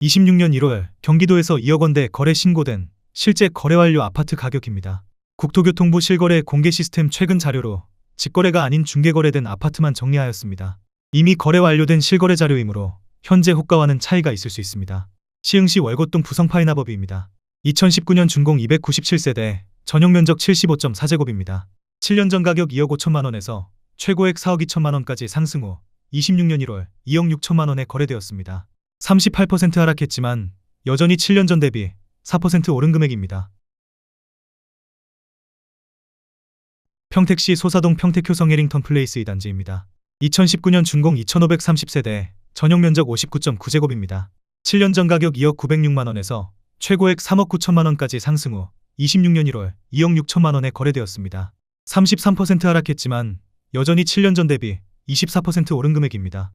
26년 1월 경기도에서 2억 원대 거래 신고된 실제 거래 완료 아파트 가격입니다. 국토교통부 실거래 공개 시스템 최근 자료로 직거래가 아닌 중개거래된 아파트만 정리하였습니다. 이미 거래 완료된 실거래 자료이므로 현재 호가와는 차이가 있을 수 있습니다. 시흥시 월곶동 부성파이나버비입니다. 2019년 준공 297세대, 전용 면적 75.4제곱입니다. 7년 전 가격 2억 5천만 원에서 최고액 4억 2천만 원까지 상승 후 26년 1월 2억 6천만 원에 거래되었습니다. 38% 하락했지만 여전히 7년 전 대비 4% 오른 금액입니다. 평택시 소사동 평택효성 해링턴 플레이스 2단지입니다. 2019년 준공 2530세대, 전용 면적 59.9제곱입니다. 7년 전 가격 2억 906만 원에서 최고액 3억 9천만 원까지 상승 후 26년 1월 2억 6천만 원에 거래되었습니다. 33% 하락했지만 여전히 7년 전 대비 24% 오른 금액입니다.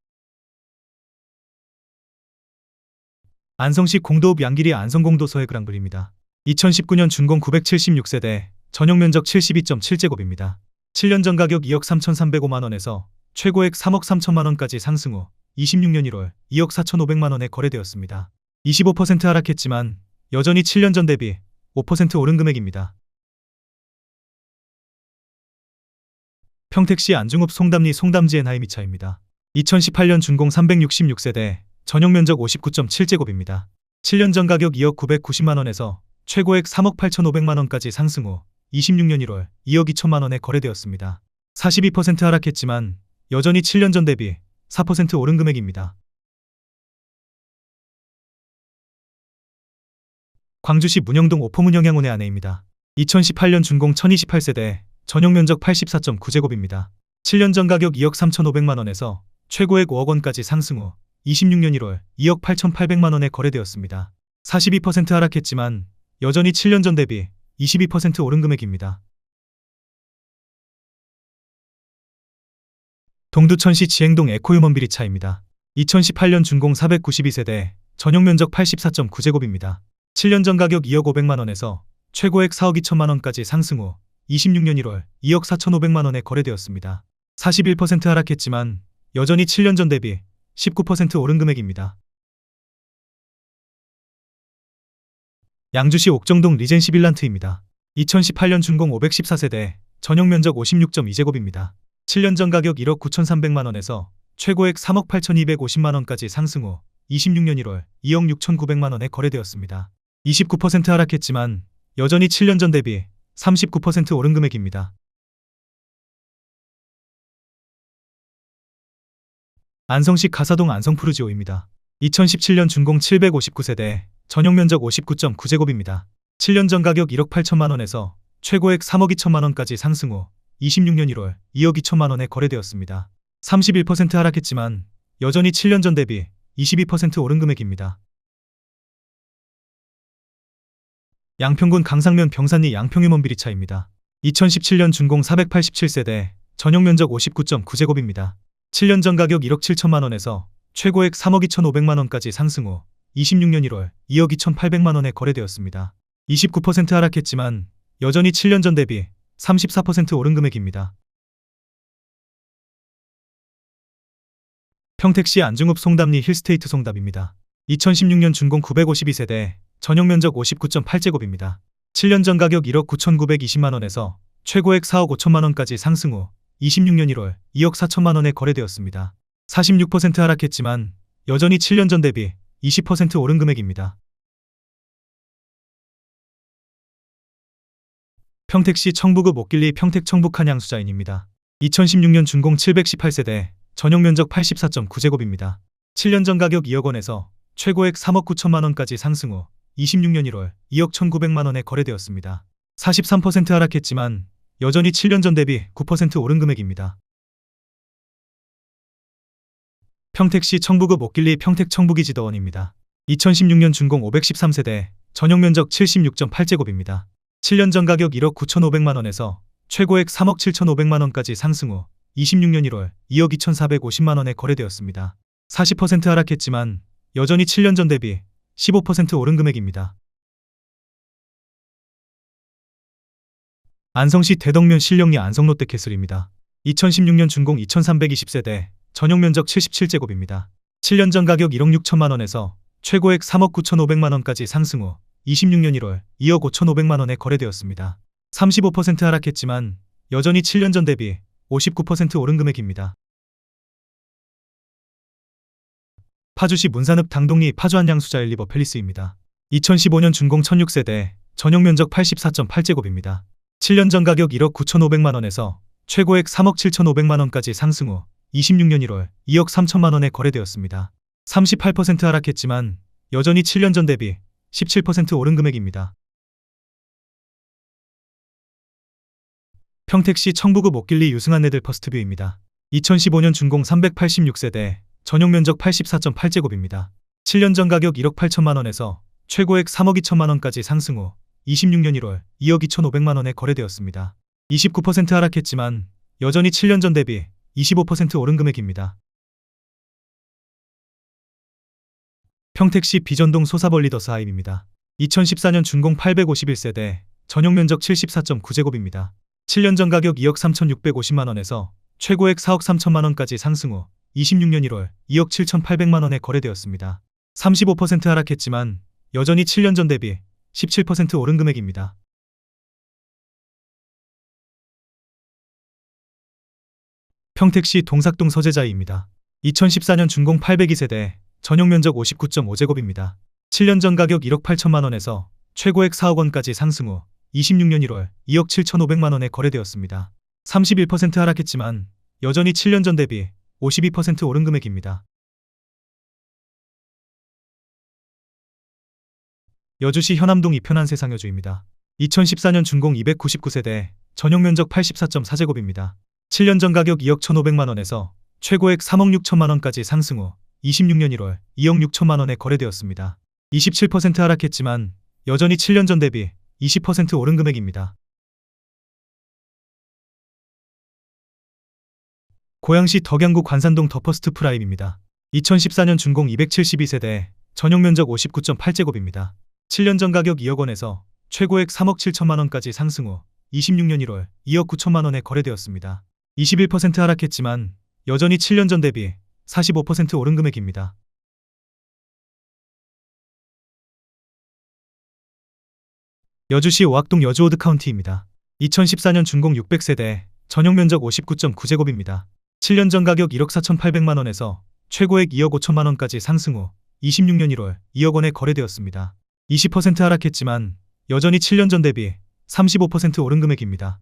안성시 공도읍 양길이 안성공도 서해그랑블입니다. 2019년 준공 976세대, 전용 면적 72.7제곱입니다. 7년 전 가격 2억 3,305만 원에서 최고액 3억 3천만 원까지 상승 후 26년 1월 2억 4,500만 원에 거래되었습니다. 25% 하락했지만 여전히 7년 전 대비 5% 오른 금액입니다. 평택시 안중읍 송담리 송담지 엔하이미차입니다. 2018년 준공 366세대, 전용 면적 59.7제곱입니다. 7년 전 가격 2억 990만 원에서 최고액 3억 8,500만 원까지 상승 후 26년 1월 2억 2천만 원에 거래되었습니다. 42% 하락했지만 여전히 7년 전 대비 4% 오른 금액입니다. 광주시 문영동 오포문영양원의 아내입니다. 2018년 준공 1028세대, 전용 면적 84.9제곱입니다. 7년 전 가격 2억 3,500만 원에서 최고액 5억 원까지 상승 후 26년 1월 2억 8,800만 원에 거래되었습니다. 42% 하락했지만 여전히 7년 전 대비 22% 오른 금액입니다. 동두천시 지행동 에코휴먼비리차입니다. 2018년 준공 492세대, 전용 면적 84.9제곱입니다. 7년 전 가격 2억 500만 원에서 최고액 4억 2천만 원까지 상승 후 26년 1월 2억 4,500만 원에 거래되었습니다. 41% 하락했지만 여전히 7년 전 대비 19% 오른 금액입니다. 양주시 옥정동 리젠시 빌란트입니다. 2018년 준공 514세대, 전용 면적 56.2제곱입니다. 7년 전 가격 1억 9,300만 원에서 최고액 3억 8,250만 원까지 상승 후 26년 1월 2억 6,900만 원에 거래되었습니다. 29% 하락했지만 여전히 7년 전 대비 39% 오른 금액입니다. 안성시 가사동 안성푸르지오입니다. 2017년 준공 759세대, 전용 면적 59.9제곱입니다. 7년 전 가격 1억 8천만 원에서 최고액 3억 2천만 원까지 상승 후 26년 1월 2억 2천만 원에 거래되었습니다. 31% 하락했지만 여전히 7년 전 대비 22% 오른 금액입니다. 양평군 강상면 병산리 양평휴먼비리차입니다. 2017년 준공 487세대, 전용 면적 59.9제곱입니다. 7년 전 가격 1억 7천만 원에서 최고액 3억 2,500만 원까지 상승 후 26년 1월 2억 2,800만 원에 거래되었습니다. 29% 하락했지만 여전히 7년 전 대비 34% 오른 금액입니다. 평택시 안중읍 송담리 힐스테이트 송담입니다. 2016년 준공 952세대, 전용 면적 59.8제곱입니다. 7년 전 가격 1억 9,920만 원에서 최고액 4억 5천만 원까지 상승 후 26년 1월 2억 4천만 원에 거래되었습니다. 46% 하락했지만 여전히 7년 전 대비 20% 오른 금액입니다. 평택시 청북읍 옥길리 평택 청북한 양수자인입니다. 2016년 준공 718세대, 전용 면적 84.9제곱입니다. 7년 전 가격 2억 원에서 최고액 3억 9천만 원까지 상승 후 26년 1월 2억 1,900만 원에 거래되었습니다. 43% 하락했지만 여전히 7년 전 대비 9% 오른 금액입니다. 평택시 청북읍 옥길리 평택 청북이지더원입니다. 2016년 준공 513세대, 전용 면적 76.8제곱입니다. 7년 전 가격 1억 9,500만 원에서 최고액 3억 7,500만 원까지 상승 후 26년 1월 2억 2,450만 원에 거래되었습니다. 40% 하락했지만 여전히 7년 전 대비 15% 오른 금액입니다. 안성시 대덕면 신령리 안성롯데캐슬입니다. 2016년 준공 2320세대, 전용 면적 77제곱입니다. 7년 전 가격 1억 6천만 원에서 최고액 3억 9,500만 원까지 상승 후 26년 1월 2억 5,500만 원에 거래되었습니다. 35% 하락했지만 여전히 7년 전 대비 59% 오른 금액입니다. 파주시 문산읍 당동리 파주 한양수자 엘리버 팰리스입니다. 2015년 준공 1006세대, 전용 면적 84.8제곱입니다. 7년 전 가격 1억 9,500만 원에서 최고액 3억 7,500만 원까지 상승 후 26년 1월 2억 3천만 원에 거래되었습니다. 38% 하락했지만 여전히 7년 전 대비 17% 오른 금액입니다. 평택시 청부구 목길리 유승한 레들 퍼스트뷰입니다. 2015년 준공 386세대, 전용 면적 84.8제곱입니다. 7년 전 가격 1억 8천만 원에서 최고액 3억 2천만 원까지 상승 후 26년 1월 2억 2,500만 원에 거래되었습니다. 29% 하락했지만 여전히 7년 전 대비 25% 오른 금액입니다. 평택시 비전동 소사벌 리더스 하임입니다. 2014년 준공 851세대, 전용 면적 74.9제곱입니다. 7년 전 가격 2억 3,650만 원에서 최고액 4억 3천만 원까지 상승 후 26년 1월 2억 7,800만 원에 거래되었습니다. 35% 하락했지만 여전히 7년 전 대비 17% 오른 금액입니다. 평택시 동삭동 서재자이입니다. 2014년 준공 802세대, 전용 면적 59.5제곱입니다. 7년 전 가격 1억 8천만 원에서 최고액 4억 원까지 상승 후 26년 1월 2억 7,500만 원에 거래되었습니다. 31% 하락했지만 여전히 7년 전 대비 52% 오른 금액입니다. 여주시 현암동 이편한 세상여주입니다. 2014년 준공 299세대, 전용 면적 84.4제곱입니다. 7년 전 가격 2억 1,500만 원에서 최고액 3억 6천만 원까지 상승 후 26년 1월 2억 6천만 원에 거래되었습니다. 27% 하락했지만 여전히 7년 전 대비 20% 오른 금액입니다. 고양시 덕양구 관산동 더퍼스트 프라임입니다. 2014년 준공 272세대, 전용 면적 59.8제곱입니다. 7년 전 가격 2억 원에서 최고액 3억 7천만 원까지 상승 후 26년 1월 2억 9천만 원에 거래되었습니다. 21% 하락했지만 여전히 7년 전 대비 45% 오른 금액입니다. 여주시 오악동 여주오드 카운티입니다. 2014년 준공 600세대, 전용 면적 59.9제곱입니다. 7년 전 가격 1억 4,800만 원에서 최고액 2억 5천만 원까지 상승 후 26년 1월 2억 원에 거래되었습니다. 20% 하락했지만 여전히 7년 전 대비 35% 오른 금액입니다.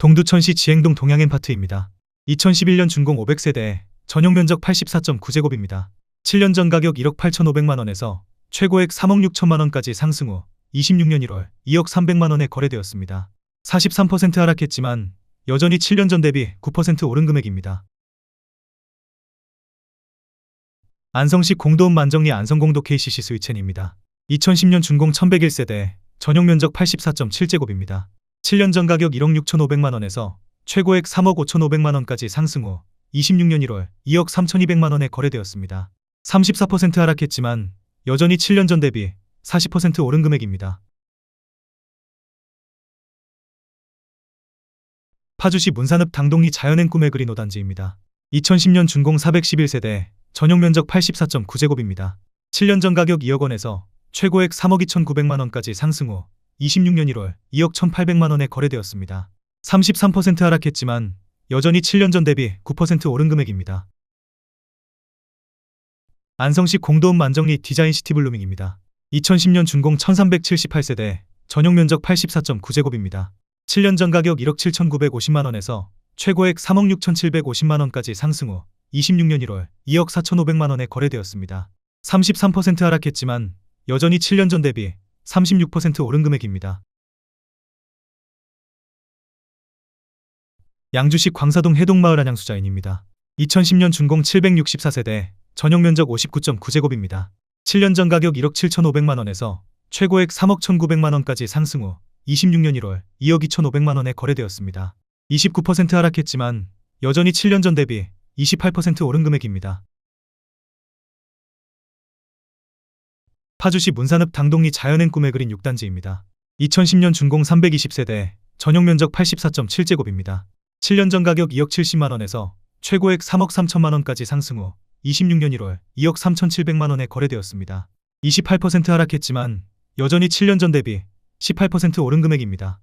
동두천시 지행동 동양엠파트입니다. 2011년 준공 500세대, 전용 면적 84.9제곱입니다. 7년 전 가격 1억 8,500만 원에서 최고액 3억 6천만 원까지 상승 후 26년 1월 2억 300만 원에 거래되었습니다. 43% 하락했지만 여전히 7년 전 대비 9% 오른 금액입니다. 안성시 공도읍 만정리 안성공도 KCC 스위첸입니다. 2010년 준공 1101세대, 전용 면적 84.7제곱입니다. 7년 전 가격 1억 6,500만 원에서 최고액 3억 5,500만 원까지 상승 후 26년 1월 2억 3,200만 원에 거래되었습니다. 34% 하락했지만 여전히 7년 전 대비 40% 오른 금액입니다. 파주시 문산읍 당동리 자연행 꿈의 그린 5단지입니다. 2010년 준공 411세대, 전용 면적 84.9제곱입니다. 7년 전 가격 2억 원에서 최고액 3억 2,900만 원까지 상승 후 26년 1월 2억 1,800만 원에 거래되었습니다. 33% 하락했지만 여전히 7년 전 대비 9% 오른 금액입니다. 안성시 공도읍 만정리 디자인 시티블루밍입니다. 2010년 준공 1378세대, 전용 면적 84.9제곱입니다. 7년 전 가격 1억 7,950만 원에서 최고액 3억 6,750만 원까지 상승 후 26년 1월 2억 4,500만 원에 거래되었습니다. 33% 하락했지만 여전히 7년 전 대비 36% 오른 금액입니다. 양주시 광사동 해동마을 한양수자인입니다. 2010년 준공 764세대, 전용 면적 59.9제곱입니다. 7년 전 가격 1억 7,500만 원에서 최고액 3억 1,900만 원까지 상승 후 26년 1월 2억 2,500만 원에 거래되었습니다. 29% 하락했지만 여전히 7년 전 대비 28% 오른 금액입니다. 파주시 문산읍 당동리 자연행 꿈의 그린 6단지입니다. 2010년 준공 320세대, 전용 면적 84.7제곱입니다. 7년 전 가격 2억 70만 원에서 최고액 3억 3천만 원까지 상승 후 26년 1월 2억 3,700만 원에 거래되었습니다. 28% 하락했지만 여전히 7년 전 대비 18% 오른 금액입니다.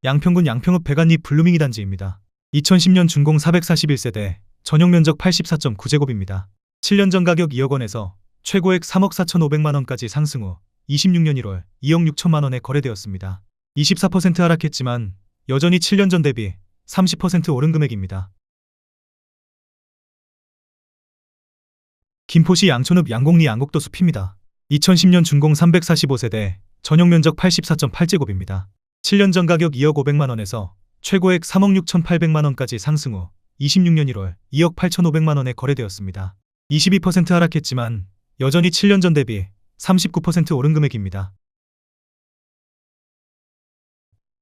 양평군 양평읍 백안리 블루밍이 단지입니다. 2010년 준공 441세대, 전용 면적 84.9제곱입니다. 7년 전 가격 2억 원에서 최고액 3억 4,500만 원까지 상승 후 26년 1월 2억 6천만 원에 거래되었습니다. 24% 하락했지만 여전히 7년 전 대비 30% 오른 금액입니다. 김포시 양촌읍 양곡리 양곡도 숲입니다. 2010년 준공 345세대, 전용 면적 84.8제곱입니다. 7년 전 가격 2억 500만 원에서 최고액 3억 6,800만 원까지 상승 후 26년 1월 2억 8,500만 원에 거래되었습니다. 22% 하락했지만 여전히 7년 전 대비 39% 오른 금액입니다.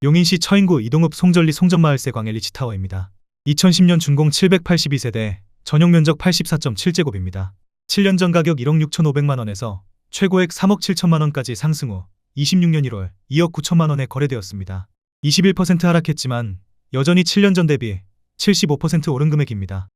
용인시 처인구 이동읍 송전리 송전마을세 광일리치타워입니다. 2010년 준공 782세대, 전용 면적 84.7제곱입니다. 7년 전 가격 1억 6,500만 원에서 최고액 3억 7천만 원까지 상승 후 26년 1월 2억 9천만 원에 거래되었습니다. 21% 하락했지만 여전히 7년 전 대비 75% 오른 금액입니다.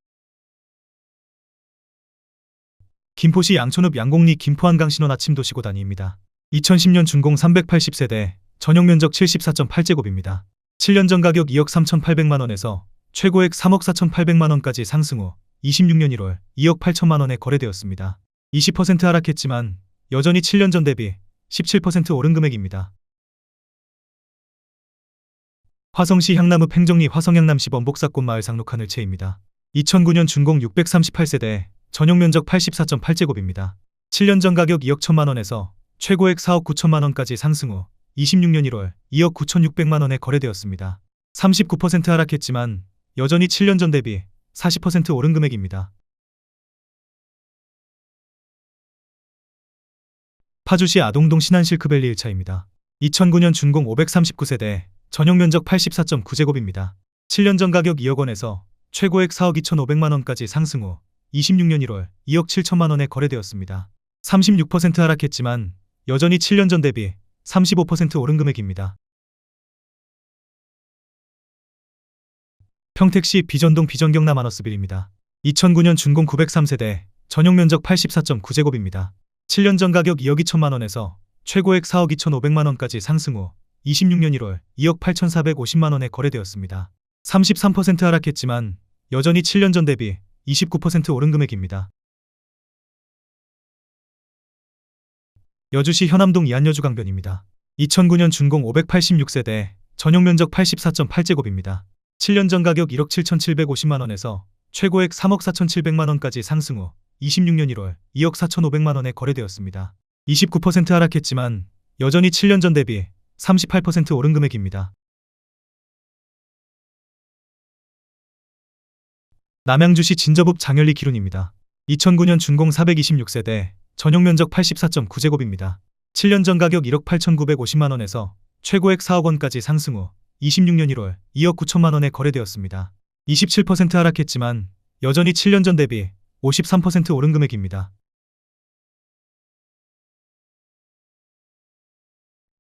김포시 양촌읍 양곡리 김포한강 신원 아침 도시고단위입니다. 2010년 준공 380세대, 전용 면적 74.8제곱입니다. 7년 전 가격 2억 3,800만 원에서 최고액 3억 4,800만 원까지 상승 후 26년 1월 2억 8천만 원에 거래되었습니다. 20% 하락했지만 여전히 7년 전 대비 17% 오른 금액입니다. 화성시 향남읍 행정리 화성향남시 원복사꽃 마을 상록하늘채입니다. 2009년 준공 638세대, 전용 면적 84.8제곱입니다. 7년 전 가격 2억 1천만 원에서 최고액 4억 9천만 원까지 상승 후 26년 1월 2억 9,600만 원에 거래되었습니다. 39% 하락했지만 여전히 7년 전 대비 40% 오른 금액입니다. 파주시 아동동 신안실크밸리 1차입니다. 2009년 준공 539세대, 전용 면적 84.9제곱입니다. 7년 전 가격 2억 원에서 최고액 4억 2,500만 원까지 상승 후 26년 1월 2억 7천만 원에 거래되었습니다. 36% 하락했지만 여전히 7년 전 대비 35% 오른 금액입니다. 평택시 비전동 비전경남 아너스빌입니다. 2009년 준공 903세대, 전용 면적 84.9제곱입니다. 7년 전 가격 2억 2천만 원에서 최고액 4억 2,500만 원까지 상승 후 26년 1월 2억 8,450만 원에 거래되었습니다. 33% 하락했지만 여전히 7년 전 대비 29% 오른 금액입니다. 여주시 현암동 이한여주강변입니다. 2009년 준공 586세대, 전용 면적 84.8제곱입니다. 7년 전 가격 1억 7,750만 원에서 최고액 3억 4,700만 원까지 상승 후 26년 1월 2억 4,500만 원에 거래되었습니다. 29% 하락했지만 여전히 7년 전 대비 38% 오른 금액입니다. 남양주시 진접읍 장열리 기룬입니다. 2009년 준공 426세대, 전용 면적 84.9제곱입니다. 7년 전 가격 1억 8,950만 원에서 최고액 4억 원까지 상승 후 26년 1월 2억 9천만 원에 거래되었습니다. 27% 하락했지만 여전히 7년 전 대비 53% 오른 금액입니다.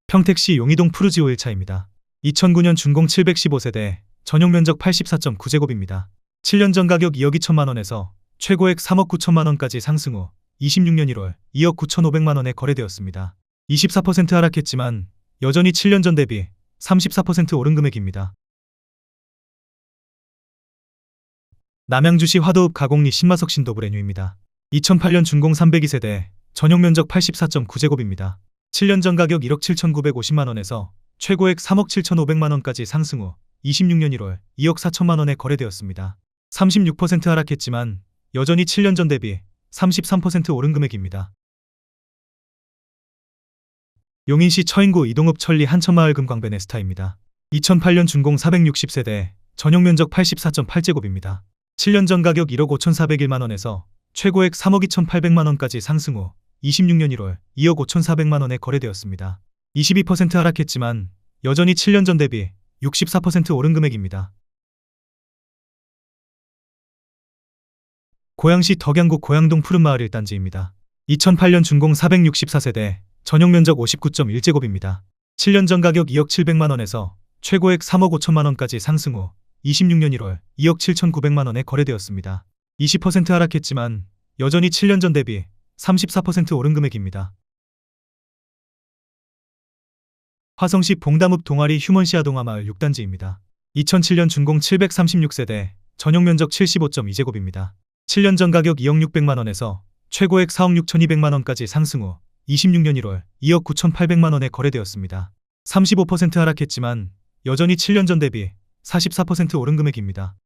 평택시 용이동 푸르지오 1차입니다. 2009년 준공 715세대, 전용 면적 84.9제곱입니다. 7년 전 가격 2억 2천만 원에서 최고액 3억 9천만 원까지 상승 후 26년 1월 2억 9,500만 원에 거래되었습니다. 24% 하락했지만 여전히 7년 전 대비 34% 오른 금액입니다. 남양주시 화도읍 가곡리 신마석 신도브레뉴입니다. 2008년 준공 302세대, 전용 면적 84.9제곱입니다. 7년 전 가격 1억 7,950만 원에서 최고액 3억 7,500만 원까지 상승 후 26년 1월 2억 4천만 원에 거래되었습니다. 36% 하락했지만 여전히 7년 전 대비 33% 오른 금액입니다. 용인시 처인구 이동읍 천리 한천마을 금광배 네스타입니다. 2008년 준공 460세대, 전용 면적 84.8제곱입니다. 7년 전 가격 1억 5,401만 원에서 최고액 3억 2,800만 원까지 상승 후 26년 1월 2억 5,400만 원에 거래되었습니다. 22% 하락했지만 여전히 7년 전 대비 64% 오른 금액입니다. 고양시 덕양구 고양동 푸른마을 1단지입니다. 2008년 준공 464세대, 전용 면적 59.1제곱입니다. 7년 전 가격 2억 700만 원에서 최고액 3억 5천만 원까지 상승 후 26년 1월 2억 7천9백만 원에 거래되었습니다. 20% 하락했지만 여전히 7년 전 대비 34% 오른 금액입니다. 화성시 봉담읍 동아리 휴먼시아 동아마을 6단지입니다. 2007년 준공 736세대, 전용 면적 75.2제곱입니다. 7년 전 가격 2억 6백만 원에서 최고액 4억 6천2백만 원까지 상승 후 26년 1월 2억 9천8백만 원에 거래되었습니다. 35% 하락했지만 여전히 7년 전 대비 44% 오른 금액입니다.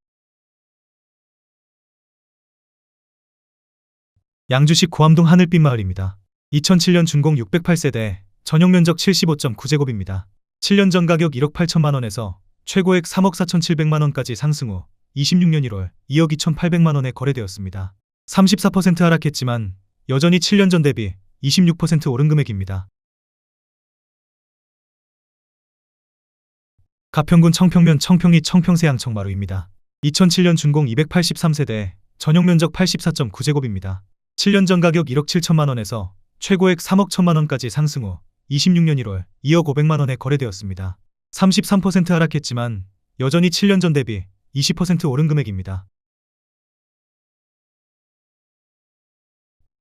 양주시 고암동 하늘빛 마을입니다. 2007년 준공 608세대, 전용 면적 75.9제곱입니다. 7년 전 가격 1억 8천만 원에서 최고액 3억 4천7백만 원까지 상승 후 26년 1월 2억 2천8백만 원에 거래되었습니다. 34% 하락했지만 여전히 7년 전 대비 26% 오른 금액입니다. 가평군 청평면 청평리 청평세양 청마루입니다. 2007년 준공 283세대, 전용 면적 84.9제곱입니다. 7년 전 가격 1억 7천만 원에서 최고액 3억 1천만 원까지 상승 후 26년 1월 2억 5백만 원에 거래되었습니다. 33% 하락했지만 여전히 7년 전 대비 20% 오른 금액입니다.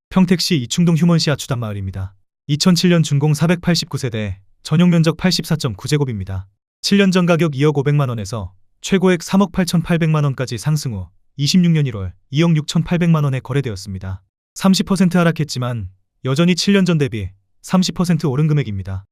평택시 이충동 휴먼시아 추단마을입니다. 2007년 준공 489세대, 전용 면적 84.9제곱입니다. 7년 전 가격 2억 5백만 원에서 최고액 3억 8천8백만 원까지 상승 후 26년 1월 2억 6천8백만 원에 거래되었습니다. 30% 하락했지만 여전히 7년 전 대비 30% 오른 금액입니다.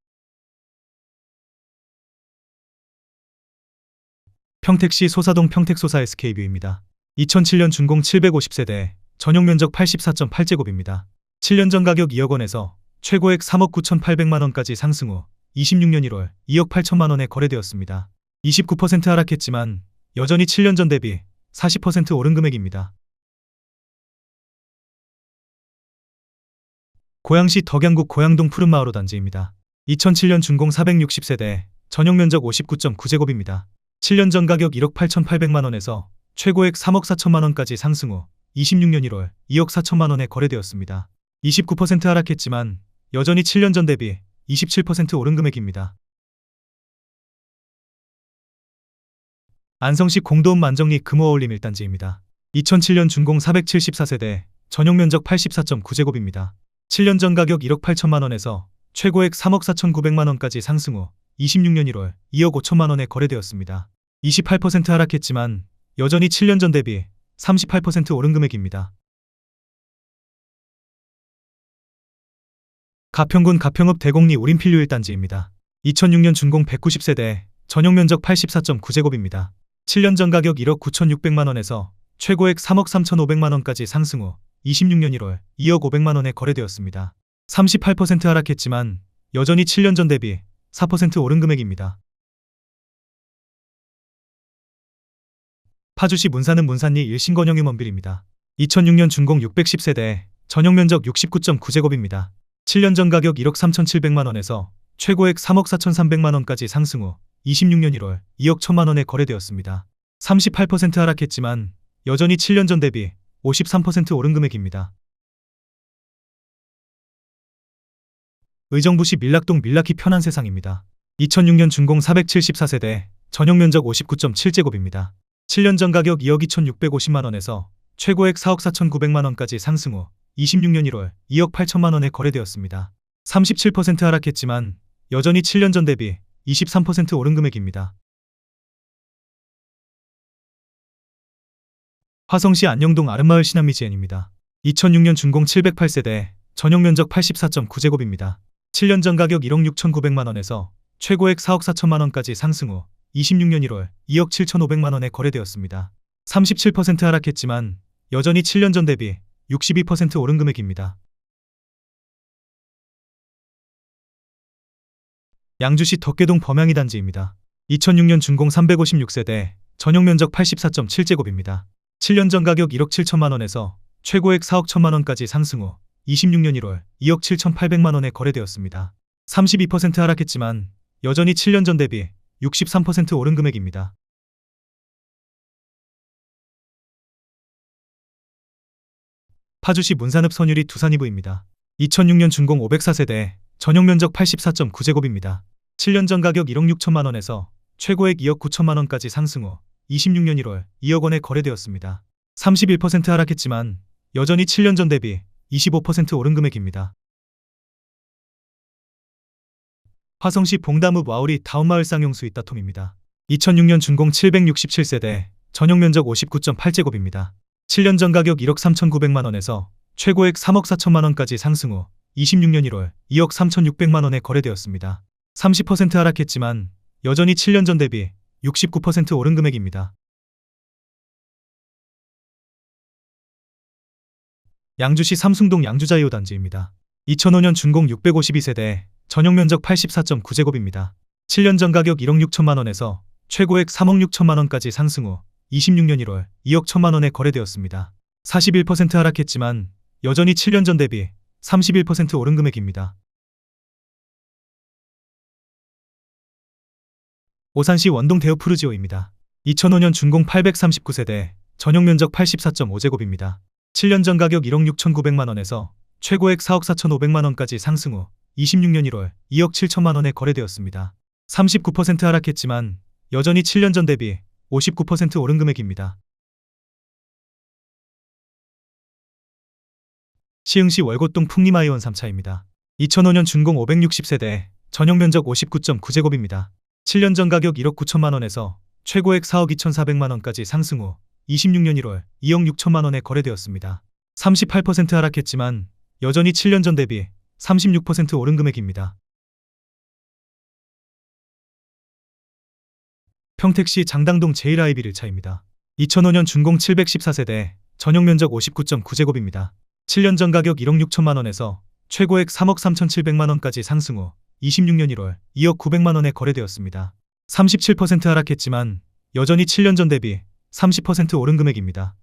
평택시 소사동 평택소사 SK뷰입니다. 2007년 준공 750세대, 전용 면적 84.8제곱입니다. 7년 전 가격 2억 원에서 최고액 3억 9천8백만 원까지 상승 후 26년 1월 2억 8천만 원에 거래되었습니다. 29% 하락했지만 여전히 7년 전 대비 40% 오른 금액입니다. 고양시 덕양구 고양동 푸른마을 5단지입니다. 2007년 준공 460세대, 전용 면적 59.9제곱입니다. 7년 전 가격 1억 8천8백만 원에서 최고액 3억 4천만 원까지 상승 후 26년 1월 2억 4천만 원에 거래되었습니다. 29% 하락했지만 여전히 7년 전 대비 27% 오른 금액입니다. 안성시 공도읍 만정리 금호어울림 1단지입니다. 2007년 준공 474세대, 전용 면적 84.9제곱입니다. 7년 전 가격 1억 8천만 원에서 최고액 3억 4천9백만 원까지 상승 후 26년 1월 2억 5천만 원에 거래되었습니다. 28% 하락했지만 여전히 7년 전 대비 38% 오른 금액입니다. 가평군 가평읍 대곡리 우림필류 1단지입니다. 2006년 준공 190세대, 전용 면적 84.9제곱입니다. 7년 전 가격 1억 9천6백만 원에서 최고액 3억 3천5백만 원까지 상승 후 26년 1월 2억 5백만 원에 거래되었습니다. 38% 하락했지만 여전히 7년 전 대비 4% 오른 금액입니다. 파주시 문산읍 문산리 1신건영 휴먼빌입니다. 2006년 준공 610세대, 전용 면적 69.9제곱입니다. 7년 전 가격 1억 3천7백만 원에서 최고액 3억 4천3백만 원까지 상승 후 26년 1월 2억 1천만 원에 거래되었습니다. 38% 하락했지만 여전히 7년 전 대비 53% 오른 금액입니다. 의정부시 밀락동 밀락희 편안세상입니다. 2006년 준공 474세대, 전용 면적 59.7제곱입니다. 7년 전 가격 2억 2천6백오십만 원에서 최고액 4억 4천9백만 원까지 상승 후 26년 1월 2억 8천만 원에 거래되었습니다. 37% 하락했지만 여전히 7년 전 대비 23% 오른 금액입니다. 화성시 안녕동 아름마을 신안미지엔입니다. 2006년 준공 708세대, 전용 면적 84.9제곱입니다. 7년 전 가격 1억 6천9백만 원에서 최고액 4억 4천만 원까지 상승 후 26년 1월 2억 7천5백만 원에 거래되었습니다. 37% 하락했지만 여전히 7년 전 대비 62% 오른 금액입니다. 양주시 덕계동 범양이 단지입니다. 2006년 준공 356세대, 전용 면적 84.7제곱입니다. 7년 전 가격 1억 7천만 원에서 최고액 4억 1천만 원까지 상승 후 26년 1월 2억 7천8백만 원에 거래되었습니다. 32% 하락했지만 여전히 7년 전 대비 63% 오른 금액입니다. 파주시 문산읍 선유리 두산이브입니다. 2006년 준공 504세대, 전용 면적 84.9제곱입니다. 7년 전 가격 1억 6천만 원에서 최고액 2억 9천만 원까지 상승 후 26년 1월 2억 원에 거래되었습니다. 31% 하락했지만 여전히 7년 전 대비 25% 오른 금액입니다. 화성시 봉담읍 와우리 다운마을 쌍용수 이따톰입니다. 2006년 준공 767세대, 전용 면적 59.8제곱입니다. 7년 전 가격 1억 3,900만 원에서 최고액 3억 4천만 원까지 상승 후 26년 1월 2억 3,600만 원에 거래되었습니다. 30% 하락했지만 여전히 7년 전 대비 69% 오른 금액입니다. 양주시 삼숭동 양주자이오단지입니다. 2005년 준공 652세대, 전용 면적 84.9제곱입니다. 7년 전 가격 1억 6천만 원에서 최고액 3억 6천만 원까지 상승 후 26년 1월 2억 1천만 원에 거래되었습니다. 41% 하락했지만 여전히 7년 전 대비 31% 오른 금액입니다. 오산시 원동 대우푸르지오입니다. 2005년 준공 839세대, 전용 면적 84.5제곱입니다. 7년 전 가격 1억 6,900만 원에서 최고액 4억 4,500만 원까지 상승 후 26년 1월 2억 7천만 원에 거래되었습니다. 39% 하락했지만 여전히 7년 전 대비 59% 오른 금액입니다. 시흥시 월곶동 풍림아이원 3차입니다. 2005년 준공 560세대, 전용 면적 59.9제곱입니다. 7년 전 가격 1억 9천만 원에서 최고액 4억 2,400만 원까지 상승 후 26년 1월 2억 6천만 원에 거래되었습니다. 38% 하락했지만 여전히 7년 전 대비 36% 오른 금액입니다. 평택시 장당동 제1아이비 1차입니다. 2005년 준공 714세대, 전용 면적 59.9제곱입니다. 7년 전 가격 1억 6천만 원에서 최고액 3억 3,700만 원까지 상승 후 26년 1월 2억 900만 원에 거래되었습니다. 37% 하락했지만 여전히 7년 전 대비 30% 오른 금액입니다.